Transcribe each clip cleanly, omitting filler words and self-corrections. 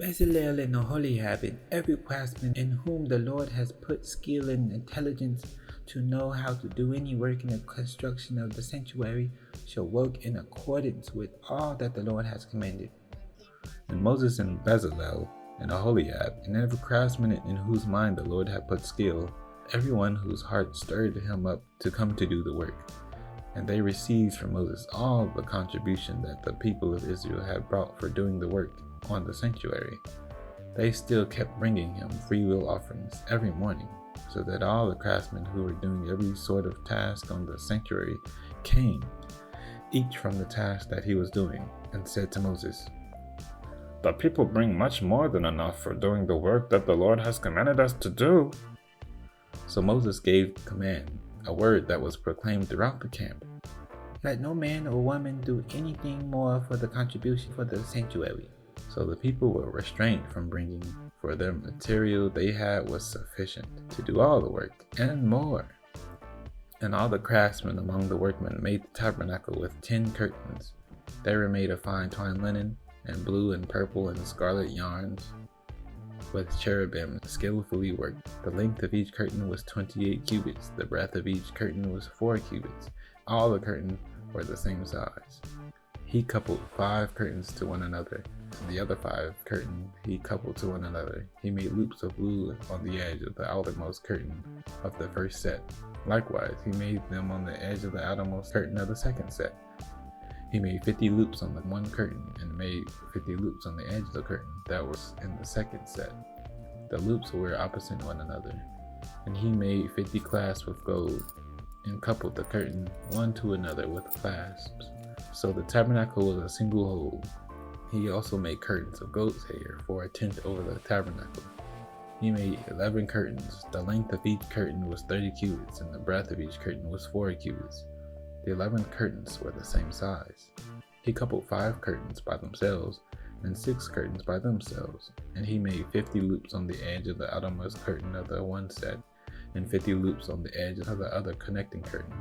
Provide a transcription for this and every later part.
Bezalel and Aholiab and every craftsman in whom the Lord has put skill and intelligence to know how to do any work in the construction of the sanctuary shall work in accordance with all that the Lord has commanded. And Moses and Bezalel and Aholiab and every craftsman in whose mind the Lord had put skill, everyone whose heart stirred him up to come to do the work. And they received from Moses all the contribution that the people of Israel had brought for doing the work on the sanctuary. They still kept bringing him freewill offerings every morning, so that all the craftsmen who were doing every sort of task on the sanctuary came, each from the task that he was doing, and said to Moses, "The people bring much more than enough for doing the work that the Lord has commanded us to do." So Moses gave command, a word that was proclaimed throughout the camp: "Let no man or woman do anything more for the contribution for the sanctuary." So the people were restrained from bringing, for their material they had was sufficient to do all the work, and more. And all the craftsmen among the workmen made the tabernacle with 10 curtains. They were made of fine twined linen, and blue and purple and scarlet yarns, with cherubim skillfully worked. The length of each curtain was 28 cubits, the breadth of each curtain was 4 cubits. All the curtains were the same size. He coupled 5 curtains to one another, and the other 5 curtains he coupled to one another. He made loops of blue on the edge of the outermost curtain of the first set. Likewise, he made them on the edge of the outermost curtain of the second set. He made 50 loops on the one curtain, and made 50 loops on the edge of the curtain that was in the second set. The loops were opposite one another. And he made 50 clasps of gold, and coupled the curtain one to another with clasps. So the tabernacle was a single whole. He also made curtains of goat's hair for a tent over the tabernacle. He made 11 curtains. The length of each curtain was 30 cubits, and the breadth of each curtain was 4 cubits. The 11 curtains were the same size. He coupled 5 curtains by themselves, and 6 curtains by themselves. And he made 50 loops on the edge of the outermost curtain of the one set, and 50 loops on the edge of the other connecting curtain.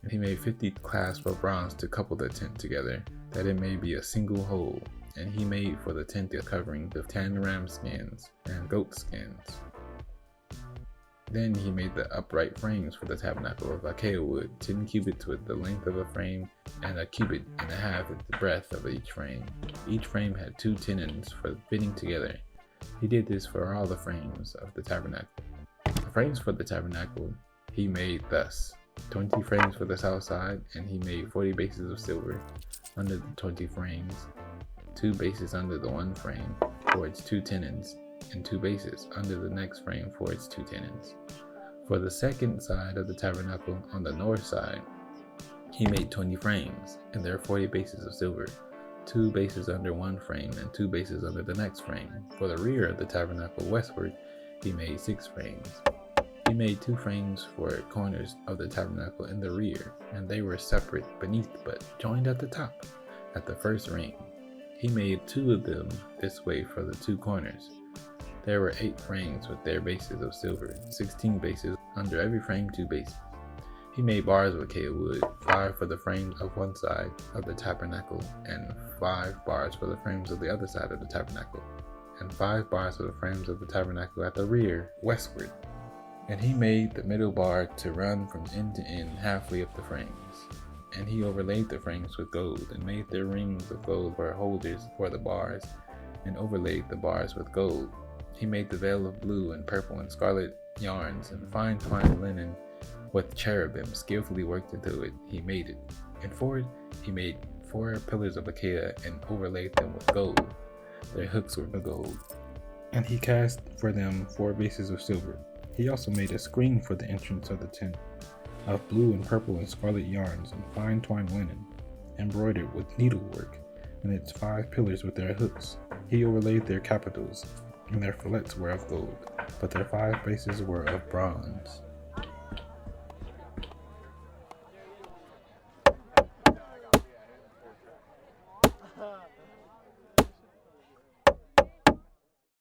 And he made 50 clasps of bronze to couple the tent together, that it may be a single whole. And he made for the tent a covering of 10 ram skins and goat skins. Then he made the upright frames for the tabernacle of acacia wood, 10 cubits with the length of a frame, and a cubit and a half with the breadth of each frame. Each frame had 2 tenons for fitting together. He did this for all the frames of the tabernacle. The frames for the tabernacle he made thus: 20 frames for the south side, and he made 40 bases of silver under the 20 frames, 2 bases under the one frame for its 2 tenons, and 2 bases under the next frame for its 2 tenons. For the second side of the tabernacle on the north side, he made 20 frames, and there are 40 bases of silver, 2 bases under one frame and 2 bases under the next frame. For the rear of the tabernacle westward, he made 6 frames. He made 2 frames for corners of the tabernacle in the rear, and they were separate beneath but joined at the top, at the first ring. He made 2 of them this way for the 2 corners. There were 8 frames with their bases of silver, 16 bases under every frame, 2 bases. He made bars of acacia wood, 5 for the frames of one side of the tabernacle, and 5 bars for the frames of the other side of the tabernacle, and 5 bars for the frames of the tabernacle at the rear, westward. And he made the middle bar to run from end to end halfway up the frames. And he overlaid the frames with gold, and made their rings of gold for holders for the bars, and overlaid the bars with gold. He made the veil of blue and purple and scarlet yarns, and fine twined linen with cherubim skillfully worked into it. He made it. And for it he made 4 pillars of acacia, and overlaid them with gold. Their hooks were of gold. And he cast for them 4 bases of silver. He also made a screen for the entrance of the tent, of blue and purple and scarlet yarns and fine twined linen, embroidered with needlework, and its 5 pillars with their hooks. He overlaid their capitals, and their fillets were of gold, but their 5 bases were of bronze.